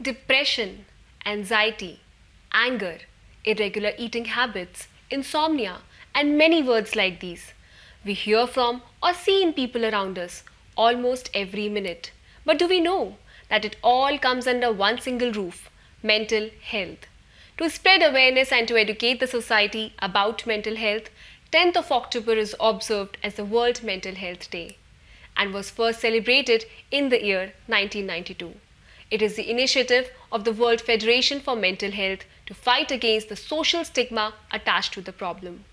Depression, anxiety, anger, irregular eating habits, insomnia, and many words like these. We hear from or see in people around us almost every minute. But do we know that it all comes under one single roof, mental health? To spread awareness and to educate the society about mental health, 10th of October is observed as the World Mental Health Day and was first celebrated in the year 1992. It is the initiative of the World Federation for Mental Health to fight against the social stigma attached to the problem.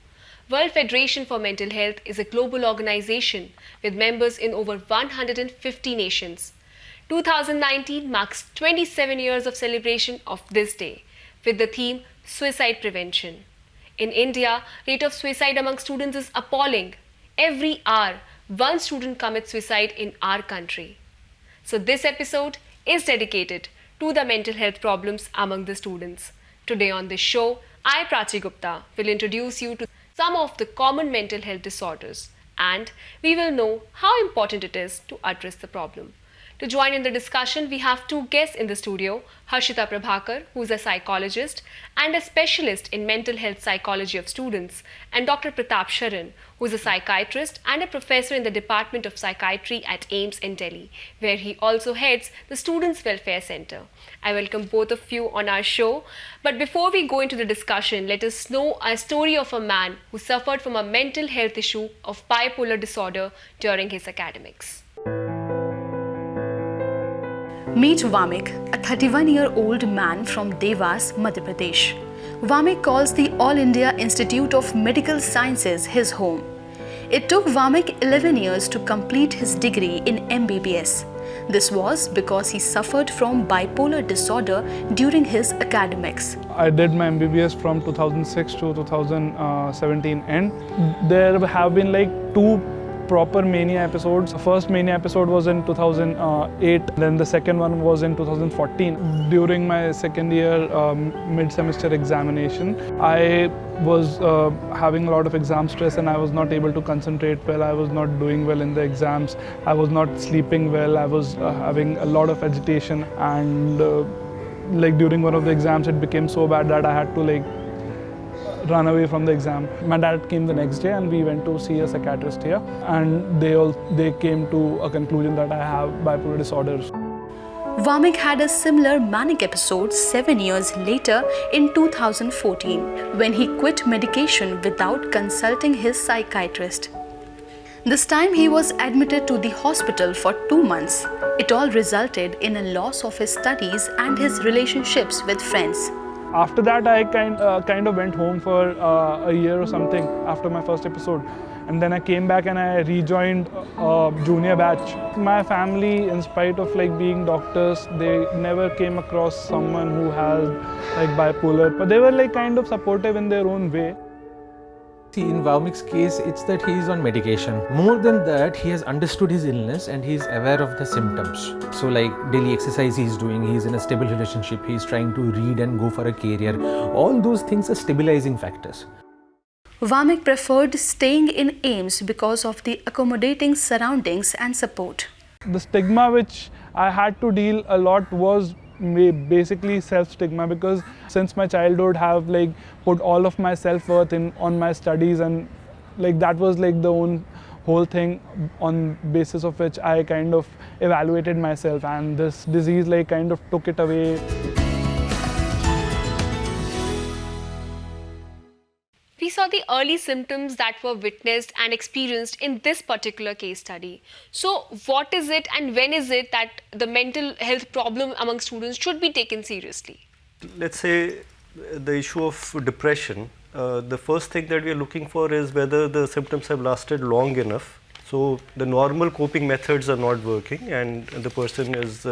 World Federation for Mental Health is a global organization with members in over 150 nations. 2019 marks 27 years of celebration of this day with the theme Suicide Prevention. In India, rate of suicide among students is appalling. Every hour, one student commits suicide in our country. So this episode is dedicated to the mental health problems among the students. Today on this show, I, Prachi Gupta, will introduce you to some of the common mental health disorders and we will know how important it is to address the problem. To join in the discussion, we have two guests in the studio, Harshita Prabhakar, who is a psychologist and a specialist in mental health psychology of students, and Dr. Pratap Sharan, who is a psychiatrist and a professor in the Department of Psychiatry at AIIMS in Delhi, where he also heads the Students' Welfare Center. I welcome both of you on our show. But before we go into the discussion, let us know a story of a man who suffered from a mental health issue of bipolar disorder during his academics. Meet Vamik, a 31-year-old man from Devas, Madhya Pradesh. Vamik calls the All India Institute of Medical Sciences his home. It took Vamik 11 years to complete his degree in MBBS. This was because he suffered from bipolar disorder during his academics. I did my MBBS from 2006 to 2017 and there have been like two proper mania episodes. The first mania episode was in 2008, then the second one was in 2014. During my second year mid-semester examination, I was having a lot of exam stress and I was not able to concentrate well. I was not doing well in the exams. I was not sleeping well. I was having a lot of agitation and like during one of the exams it became so bad that I had to run away from the exam. My dad came the next day and we went to see a psychiatrist here and they came to a conclusion that I have bipolar disorder. Vamik had a similar manic episode 7 years later in 2014 when he quit medication without consulting his psychiatrist. This time he was admitted to the hospital for 2 months. It all resulted in a loss of his studies and his relationships with friends. After that, I kind of went home for a year or something after my first episode. And then I came back and I rejoined a junior batch. My family, in spite of being doctors, they never came across someone who has bipolar. But they were kind of supportive in their own way. See, in Vamik's case, it's that he is on medication. More than that, he has understood his illness and he is aware of the symptoms. So daily exercise he is doing, he is in a stable relationship, he is trying to read and go for a career. All those things are stabilizing factors. Vamik preferred staying in AIIMS because of the accommodating surroundings and support. The stigma which I had to deal a lot was basically self-stigma because since my childhood have put all of my self-worth on my studies and that was the whole thing on basis of which I kind of evaluated myself and this disease kind of took it away. We saw the early symptoms that were witnessed and experienced in this particular case study. So what is it and when is it that the mental health problem among students should be taken seriously? Let's say the issue of depression, the first thing that we are looking for is whether the symptoms have lasted long enough. So the normal coping methods are not working and the person is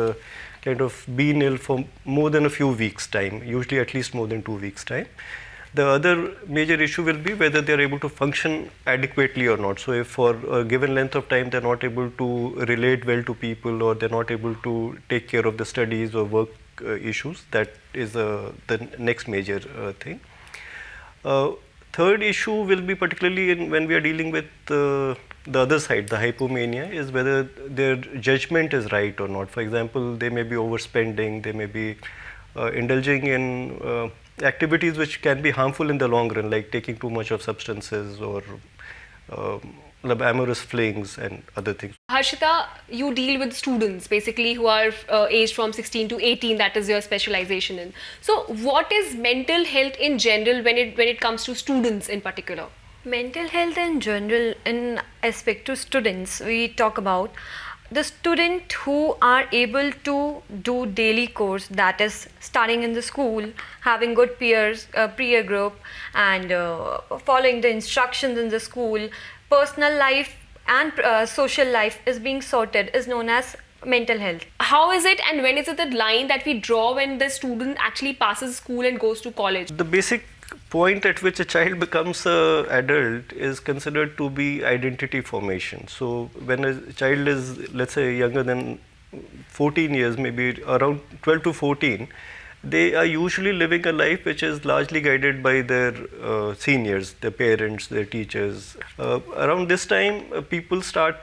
kind of been ill for more than a few weeks' time, usually at least more than 2 weeks' time. The other major issue will be whether they are able to function adequately or not. So if for a given length of time they are not able to relate well to people or they are not able to take care of the studies or work issues, that is the next major thing. third issue will be particularly when we are dealing with the other side, the hypomania, is whether their judgment is right or not. For example, they may be overspending, they may be indulging in activities which can be harmful in the long run, like taking too much of substances or amorous flings and other things. Harshita, you deal with students basically who are aged from 16 to 18, that is your specialization in. So what is mental health in general when it comes to students in particular? Mental health in general, in aspect to students, we talk about the student who are able to do daily course, that is studying in the school, having good peers, peer group, and following the instructions in the school. Personal life and social life is being sorted, is known as mental health. How is it and when is it the line that we draw when the student actually passes school and goes to college? The basic point at which a child becomes an adult is considered to be identity formation. So when a child is, let's say, younger than 14 years, maybe around 12 to 14, they are usually living a life which is largely guided by their seniors, their parents, their teachers. Around this time, people start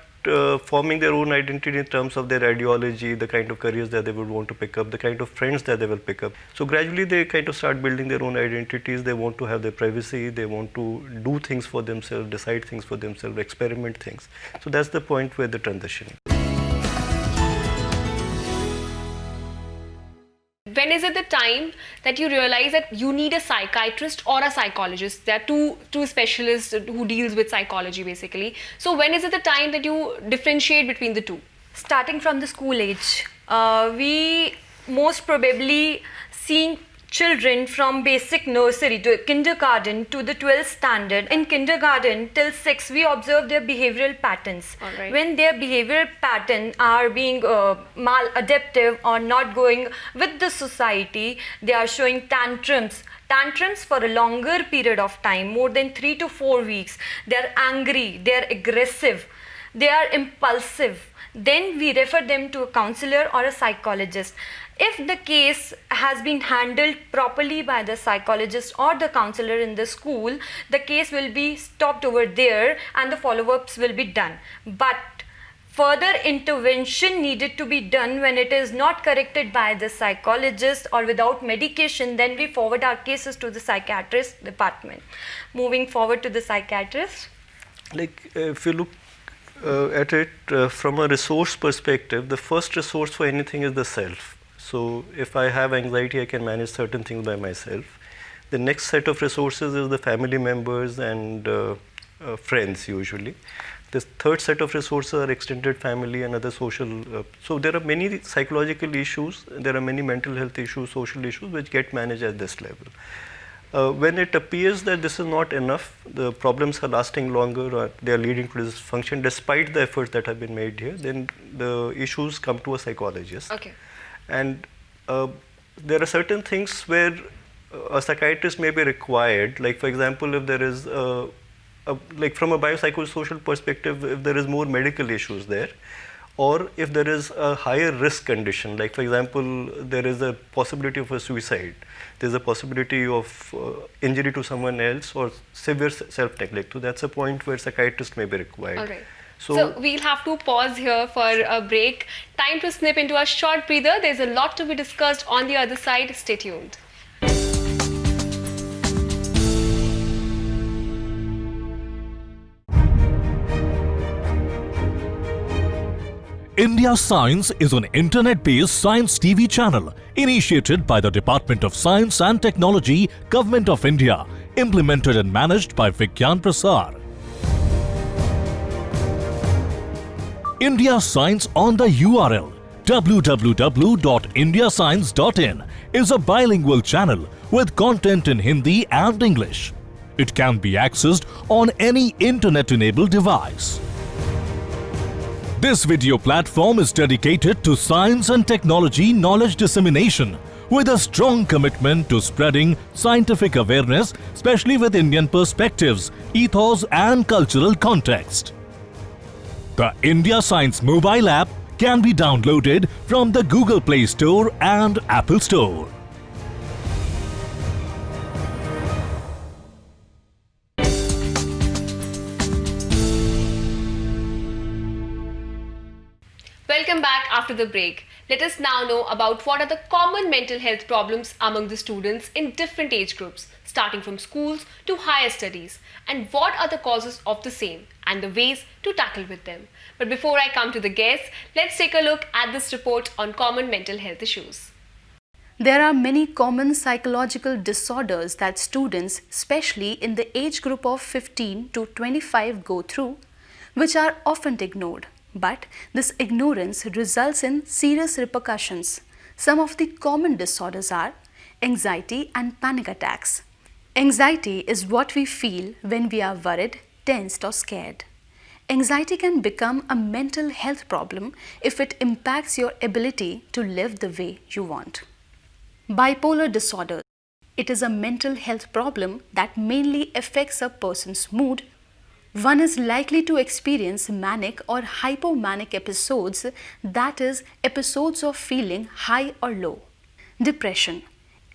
forming their own identity in terms of their ideology, the kind of careers that they would want to pick up, the kind of friends that they will pick up. So gradually they kind of start building their own identities. They want to have their privacy, they want to do things for themselves, decide things for themselves, experiment things. So that's the point where the transition. When is it the time that you realize that you need a psychiatrist or a psychologist? There are two specialists who deals with psychology basically. So when is it the time that you differentiate between the two? Starting from the school age, we most probably seeing children from basic nursery to kindergarten to the 12th standard. In kindergarten till 6, we observe their behavioral patterns. All right. When their behavioral patterns are being maladaptive or not going with the society, they are showing tantrums for a longer period of time, more than 3 to 4 weeks. They are angry, they are aggressive, they are impulsive. Then we refer them to a counselor or a psychologist. If the case has been handled properly by the psychologist or the counselor in the school, the case will be stopped over there and the follow-ups will be done. But further intervention needed to be done when it is not corrected by the psychologist or without medication, then we forward our cases to the psychiatrist department. Moving forward to the psychiatrist. Like if you look at it from a resource perspective, the first resource for anything is the self. So if I have anxiety, I can manage certain things by myself. The next set of resources is the family members and friends usually. The third set of resources are extended family and other social. So there are many psychological issues, there are many mental health issues, social issues which get managed at this level. When it appears that this is not enough, the problems are lasting longer or they are leading to dysfunction despite the efforts that have been made here, then the issues come to a psychologist. Okay. And there are certain things where a psychiatrist may be required, like for example, if there is like from a biopsychosocial perspective, if there is more medical issues there, or if there is a higher risk condition, like for example, there is a possibility of a suicide, there's a possibility of injury to someone else or severe self-neglect. So that's a point where psychiatrist may be required. All right. So we'll have to pause here for a break. Time to snip into a short breather. There's a lot to be discussed on the other side. Stay tuned. India Science is an internet-based science TV channel initiated by the Department of Science and Technology, Government of India, implemented and managed by Vigyan Prasar. India Science on the URL www.indiascience.in is a bilingual channel with content in Hindi and English. It can be accessed on any internet-enabled device. This video platform is dedicated to science and technology knowledge dissemination with a strong commitment to spreading scientific awareness, especially with Indian perspectives, ethos and cultural context. The India Science mobile app can be downloaded from the Google Play Store and Apple Store. Welcome back after the break. Let us now know about what are the common mental health problems among the students in different age groups, starting from schools to higher studies, and what are the causes of the same and the ways to tackle with them. But before I come to the guests, let's take a look at this report on common mental health issues. There are many common psychological disorders that students, especially in the age group of 15 to 25, go through, which are often ignored. But this ignorance results in serious repercussions. Some of the common disorders are anxiety and panic attacks. Anxiety is what we feel when we are worried, tensed, or scared. Anxiety can become a mental health problem if it impacts your ability to live the way you want. Bipolar disorder. It is a mental health problem that mainly affects a person's mood. One is likely to experience manic or hypomanic episodes, that is, episodes of feeling high or low. Depression.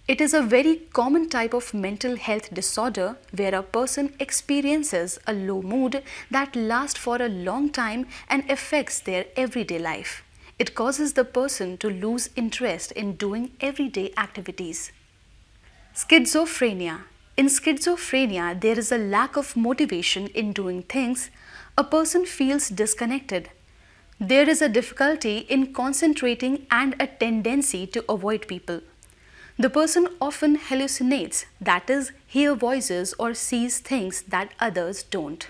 It is a very common type of mental health disorder where a person experiences a low mood that lasts for a long time and affects their everyday life. It causes the person to lose interest in doing everyday activities. Schizophrenia. In schizophrenia, there is a lack of motivation in doing things. A person feels disconnected. There is a difficulty in concentrating and a tendency to avoid people. The person often hallucinates, that is, hear voices or sees things that others don't.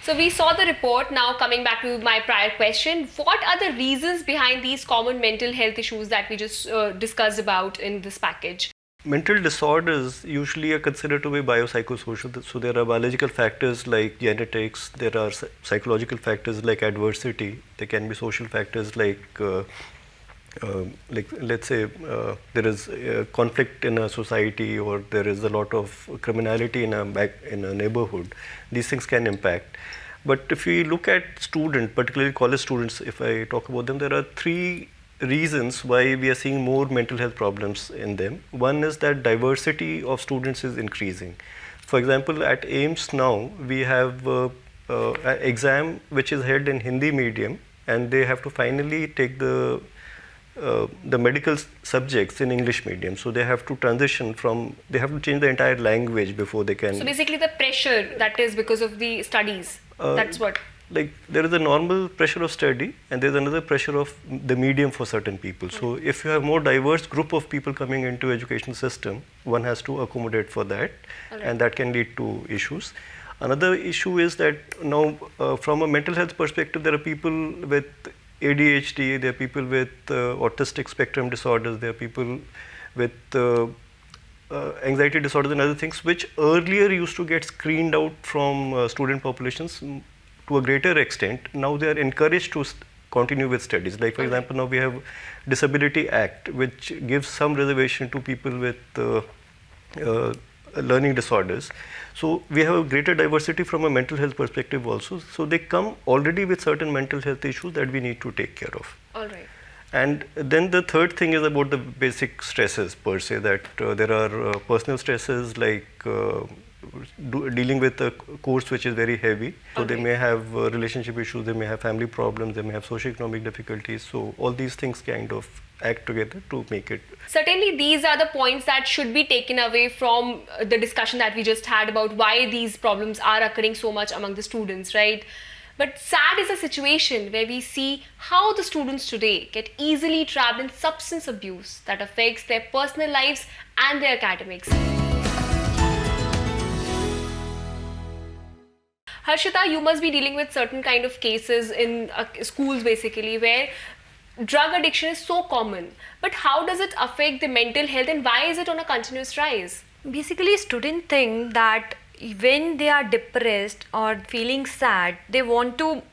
So we saw the report. Now coming back to my prior question, what are the reasons behind these common mental health issues that we just discussed about in this package? Mental disorders usually are considered to be biopsychosocial. So there are biological factors like genetics, there are psychological factors like adversity, there can be social factors like let's say there is conflict in a society, or there is a lot of criminality in a neighborhood. These things can impact. But if we look at students, particularly college students, if I talk about them, there are three reasons why we are seeing more mental health problems in them. One is that diversity of students is increasing. For example, at AIIMS now we have an exam which is held in Hindi medium, and they have to finally take the medical subjects in English medium. So they have to transition they have to change the entire language before they can. So basically the pressure that is because of the studies, that's what? Like there is a normal pressure of study, and there is another pressure of the medium for certain people. So if you have more diverse group of people coming into education system, one has to accommodate for that, and that can lead to issues. Another issue is that now from a mental health perspective, there are people with ADHD, there are people with autistic spectrum disorders, there are people with anxiety disorders and other things, which earlier used to get screened out from student populations to a greater extent. Now they are encouraged to continue with studies. Like for example, now we have Disability Act, which gives some reservation to people with learning disorders. So we have a greater diversity from a mental health perspective also. So they come already with certain mental health issues that we need to take care of. All right. And then the third thing is about the basic stresses per se, that there are personal stresses like dealing with a course which is very heavy. So they may have relationship issues, they may have family problems, they may have socioeconomic difficulties. So all these things kind of act together to make it. Certainly these are the points that should be taken away from the discussion that we just had about why these problems are occurring so much among the students, right? But sad is a situation where we see how the students today get easily trapped in substance abuse that affects their personal lives and their academics. Harshita, you must be dealing with certain kind of cases in schools basically where drug addiction is so common. But how does it affect the mental health, and why is it on a continuous rise? Basically, students think that when they are depressed or feeling sad, they want to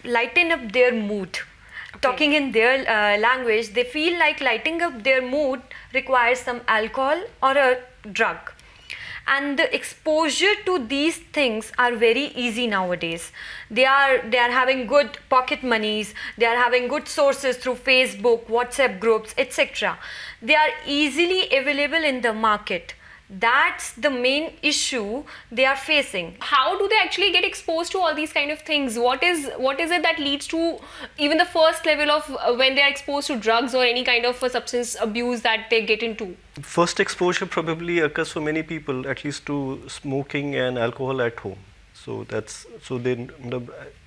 lighten up their mood. Talking in their language, they feel like lighting up their mood requires some alcohol or a drug. And the exposure to these things are very easy nowadays. They are having good pocket monies, they are having good sources through Facebook, WhatsApp groups, etc. They are easily available in the market. That's the main issue they are facing. How do they actually get exposed to all these kind of things? What is it that leads to even the first level of when they are exposed to drugs or any kind of substance abuse that they get into? First exposure probably occurs for many people, at least to smoking and alcohol at home. So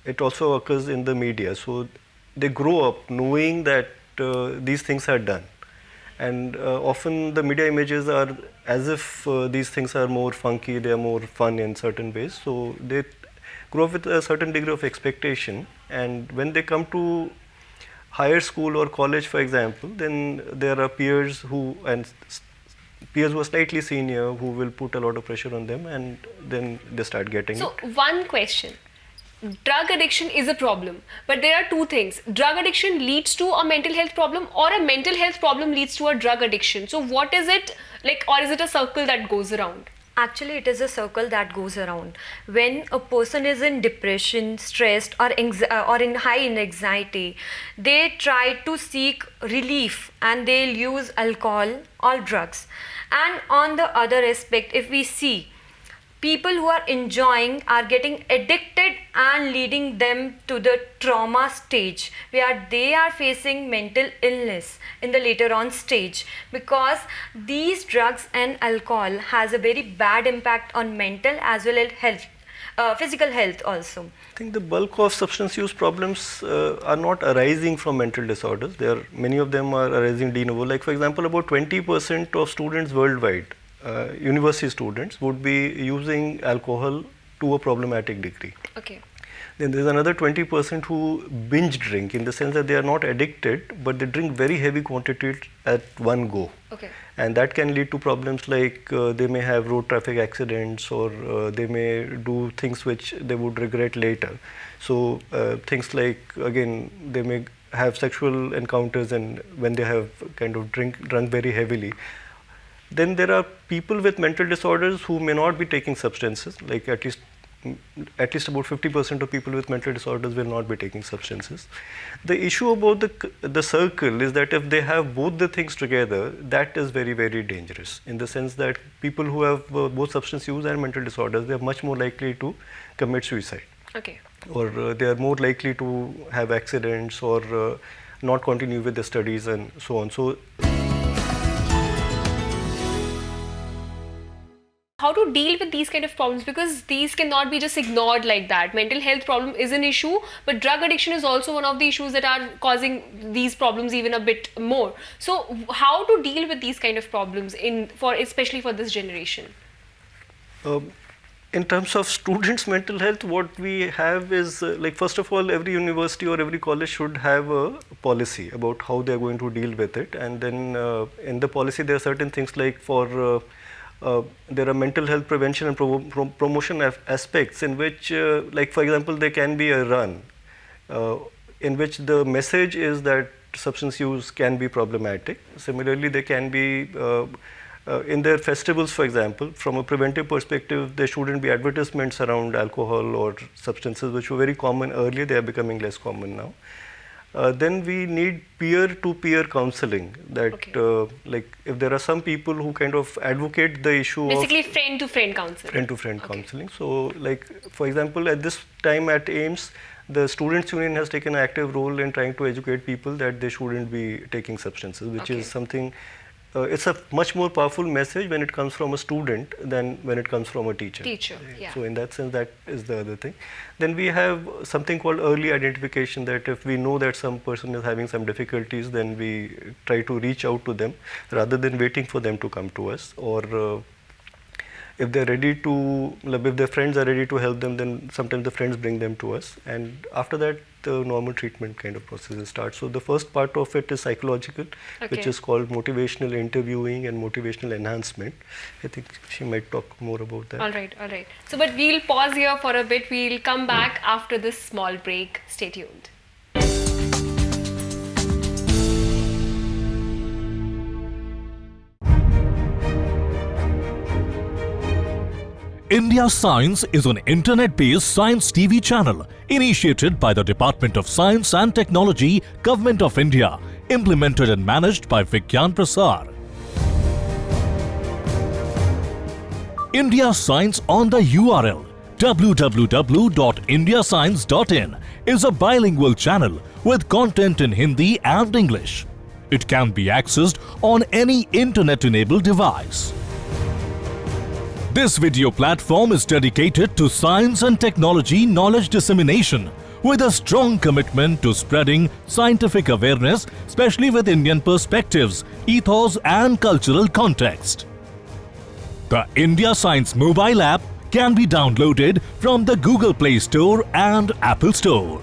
it also occurs in the media. So they grow up knowing that these things are done. And often the media images are as if these things are more funky, they are more fun in certain ways. So they grow up with a certain degree of expectation. And when they come to higher school or college, for example, then there are peers who are slightly senior who will put a lot of pressure on them, and then they start getting So it. one question. Drug addiction is a problem, but there are two things. Drug addiction leads to a mental health problem, or a mental health problem leads to a drug addiction. So what is it like, or is it a circle that goes around? Actually, it is a circle that goes around. When a person is in depression, stressed, or in high anxiety, they try to seek relief and they'll use alcohol or drugs. And on the other aspect, if we see, people who are enjoying are getting addicted and leading them to the trauma stage where they are facing mental illness in the later on stage, because these drugs and alcohol has a very bad impact on mental as well as health, physical health also. I think the bulk of substance use problems are not arising from mental disorders. Many of them are arising de novo. Like for example, about 20% of students worldwide, university students, would be using alcohol to a problematic degree. Okay. Then there's another 20% who binge drink, in the sense that they are not addicted, but they drink very heavy quantities at one go. Okay. And that can lead to problems like they may have road traffic accidents, or they may do things which they would regret later. So things like, again, they may have sexual encounters, and when they have kind of drunk very heavily. Then there are people with mental disorders who may not be taking substances, like at least about 50% of people with mental disorders will not be taking substances. The issue about the circle is that if they have both the things together, that is very, very dangerous, in the sense that people who have both substance use and mental disorders, they are much more likely to commit suicide. Okay. Or they are more likely to have accidents, or not continue with the studies and so on. So how to deal with these kind of problems, because these cannot be just ignored like that. Mental health problem is an issue, but drug addiction is also one of the issues that are causing these problems even a bit more. So how to deal with these kind of problems especially for this generation? In terms of students' mental health, what we have is like, first of all, every university or every college should have a policy about how they are going to deal with it. And then in the policy, there are certain things like there are mental health prevention and promotion aspects, in which, like for example, there can be a run in which the message is that substance use can be problematic. Similarly, there can be in their festivals, for example, from a preventive perspective, there shouldn't be advertisements around alcohol or substances, which were very common earlier. They are becoming less common now. Then we need peer-to-peer counseling, that like if there are some people who kind of advocate the issue basically of friend-to-friend counseling. Friend-to-friend counseling. So like, for example, at this time at AIIMS, the Students' Union has taken an active role in trying to educate people that they shouldn't be taking substances, which is something, it's a much more powerful message when it comes from a student than when it comes from a teacher. Yeah. So in that sense, that is the other thing. Then we have something called early identification, that if we know that some person is having some difficulties, then we try to reach out to them rather than waiting for them to come to us. Or if they're ready to, if their friends are ready to help them, then sometimes the friends bring them to us. And after that, the normal treatment kind of process starts. So the first part of it is psychological, which is called motivational interviewing and motivational enhancement. I think she might talk more about that. All right. So, but we'll pause here for a bit. We'll come back after this small break. Stay tuned. India Science is an internet-based science TV channel initiated by the Department of Science and Technology, Government of India, implemented and managed by Vigyan Prasar. India Science on the URL www.indiascience.in is a bilingual channel with content in Hindi and English. It can be accessed on any internet-enabled device. This video platform is dedicated to science and technology knowledge dissemination with a strong commitment to spreading scientific awareness, especially with Indian perspectives, ethos and cultural context. The India Science mobile app can be downloaded from the Google Play Store and Apple Store.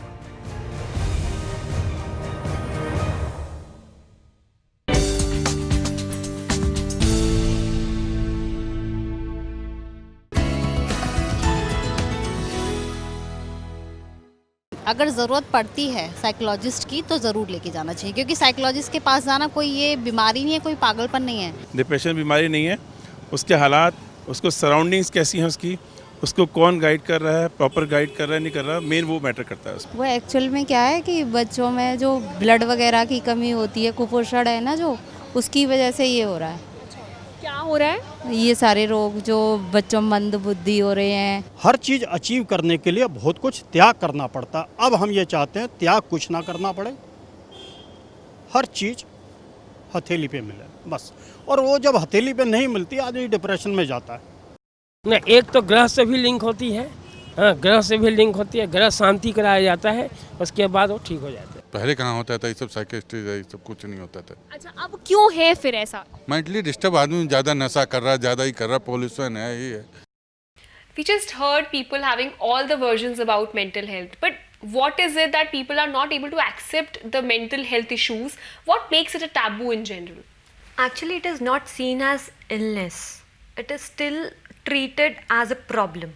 अगर ज़रूरत पड़ती है psychologist की तो ज़रूर लेके जाना चाहिए, क्योंकि साइकोलॉजिस्ट के पास जाना कोई ये बीमारी नहीं है, कोई पागलपन नहीं है। डिप्रेशन बीमारी नहीं है, उसके हालात, उसको सराउंडिंग्स कैसी हैं उसकी, उसको कौन गाइड कर रहा है, प्रॉपर गाइड कर रहा है नहीं कर रहा, मेन वो मैटर करता है उसको। वो एक्चुअल में क्या है कि बच्चों में जो ब्लड वगैरह की कमी होती है, कुपोषण है ना जो, उसकी वजह से ये हो रहा है। क्या हो रहा है? ये सारे रोग जो बच्चों में मंद बुद्धि हो रहे हैं। हर चीज़ अचीव करने के लिए बहुत कुछ त्याग करना पड़ता है। अब हम ये चाहते हैं त्याग कुछ ना करना पड़े, हर चीज़ हथेली पे मिले बस। और वो जब हथेली पे नहीं मिलती आदमी डिप्रेशन में जाता है। नहीं, एक तो ग्रह से भी लिंक होती है, हाँ ग्रह से भी लिंक होती है, ग्रह शांति कराया जाता है, उसके बाद वो ठीक हो जाता है। पहले कहाँ होता था ये सब, साइकियाट्री ये सब कुछ नहीं होता था। अच्छा, अब क्यों है फिर ऐसा? मेंटली डिस्टर्ब आदमी ज़्यादा नशा कर रहा है, ज़्यादा ही कर रहा है, पॉल्यूशन है ये है। We just heard people having all the versions about mental health, but what is it that people are not able to accept the mental health issues? What makes it a taboo in general? Actually, it is not seen as illness. It is still treated as a problem.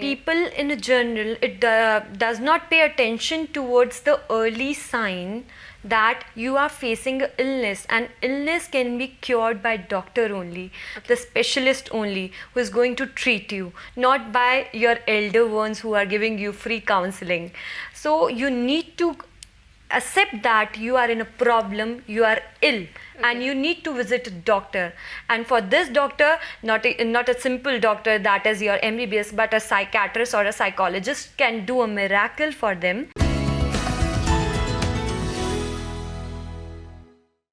People in general, it does not pay attention towards the early sign that you are facing an illness, and illness can be cured by doctor only, the specialist only who is going to treat you, not by your elder ones who are giving you free counseling. So you need to accept that you are in a problem, you are ill, and you need to visit a doctor. And for this doctor, not a simple doctor that is your MBBS, but a psychiatrist or a psychologist can do a miracle for them.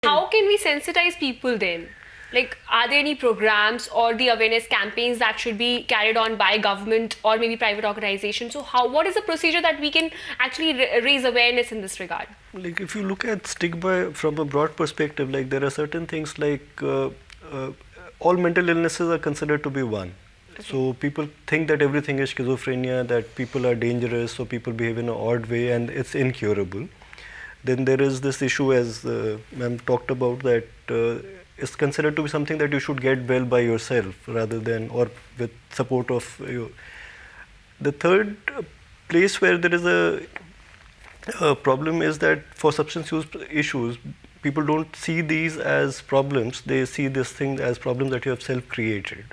How can we sensitize people then? Like, are there any programs or the awareness campaigns that should be carried on by government or maybe private organizations? So what is the procedure that we can actually raise awareness in this regard? Like if you look at stigma from a broad perspective, like there are certain things like all mental illnesses are considered to be one. So people think that everything is schizophrenia, that people are dangerous, so people behave in an odd way and it's incurable. Then there is this issue, as ma'am talked about, that is considered to be something that you should get well by yourself rather than or with support of you. The third place where there is a problem is that for substance use issues, people don't see these as problems, they see this thing as problems that you have self-created.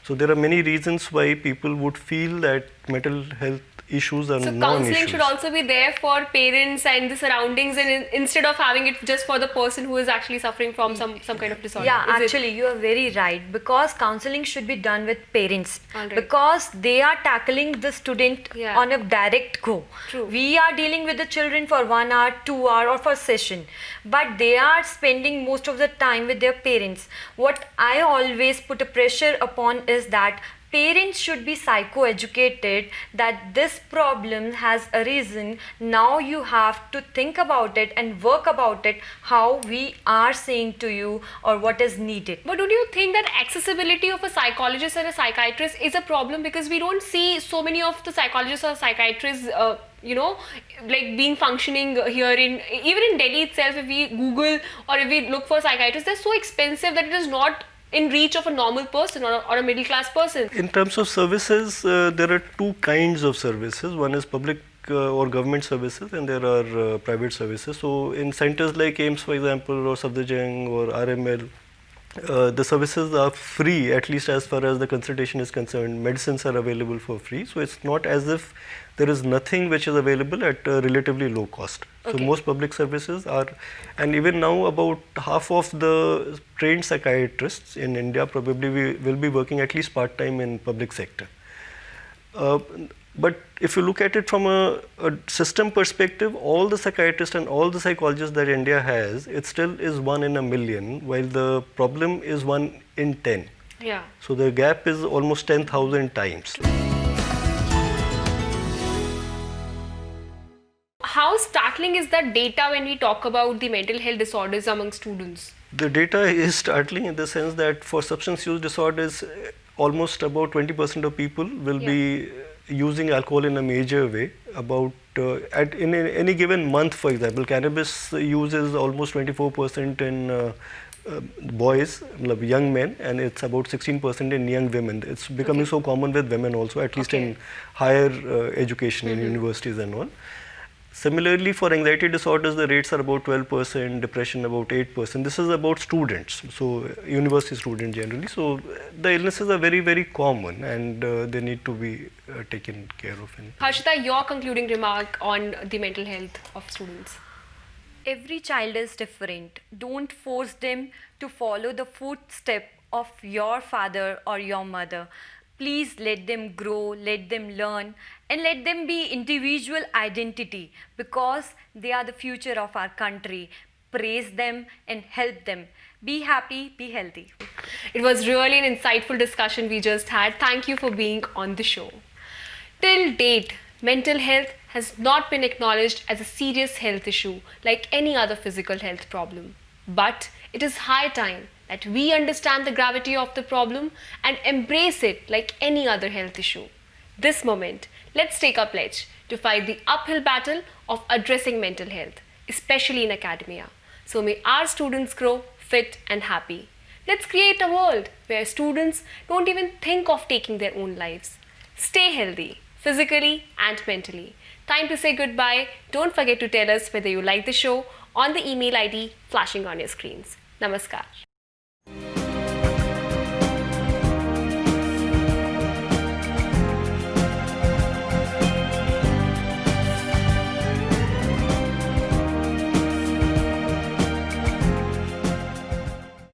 So there are many reasons why people would feel that mental health issues are non-issues. So counseling should also be there for parents and the surroundings, and instead of having it just for the person who is actually suffering from some kind of disorder. Yeah, actually you are very right, because counseling should be done with parents. Alright. Because they are tackling the student on a direct go. True. We are dealing with the children for 1 hour, 2 hour or for session, but they are spending most of the time with their parents. What I always put a pressure upon is that parents should be psycho-educated that this problem has arisen. Now you have to think about it and work about it, how we are saying to you or what is needed. But don't you think that accessibility of a psychologist and a psychiatrist is a problem, because we don't see so many of the psychologists or psychiatrists like being functioning here even in Delhi itself? If we Google or if we look for psychiatrists, they're so expensive that it is not in reach of a normal person or a middle class person. In terms of services, there are two kinds of services. One is public or government services, and there are private services. So in centers like AIIMS, for example, or Safdarjung or RML, The services are free, at least as far as the consultation is concerned. Medicines are available for free, so it's not as if there is nothing which is available at a relatively low cost. So Okay. most public services are, and even now about half of the trained psychiatrists in India probably will be working at least part-time in public sector. But if you look at it from a system perspective, all the psychiatrists and all the psychologists that India has, it still is 1 in a million, while the problem is 1 in 10. Yeah. So the gap is almost 10,000 times. How startling is that data when we talk about the mental health disorders among students? The data is startling in the sense that for substance use disorders, almost about 20% of people will be using alcohol in a major way. About in any given month, for example, cannabis use is almost 24% in boys, young men, and it's about 16% in young women. It's becoming so common with women also, at least in higher education in universities and all. Similarly, for anxiety disorders, the rates are about 12%, depression about 8%. This is about students, so university students generally. So the illnesses are very, very common, and they need to be taken care of. Harshita, your concluding remark on the mental health of students. Every child is different. Don't force them to follow the footstep of your father or your mother. Please let them grow, let them learn, and let them be individual identity, because they are the future of our country. Praise them and help them. Be happy, be healthy. It was really an insightful discussion we just had. Thank you for being on the show. Till date, mental health has not been acknowledged as a serious health issue like any other physical health problem. But it is high time that we understand the gravity of the problem and embrace it like any other health issue. This moment, let's take a pledge to fight the uphill battle of addressing mental health, especially in academia. So may our students grow fit and happy. Let's create a world where students don't even think of taking their own lives. Stay healthy, physically and mentally. Time to say goodbye. Don't forget to tell us whether you like the show on the email ID flashing on your screens. Namaskar.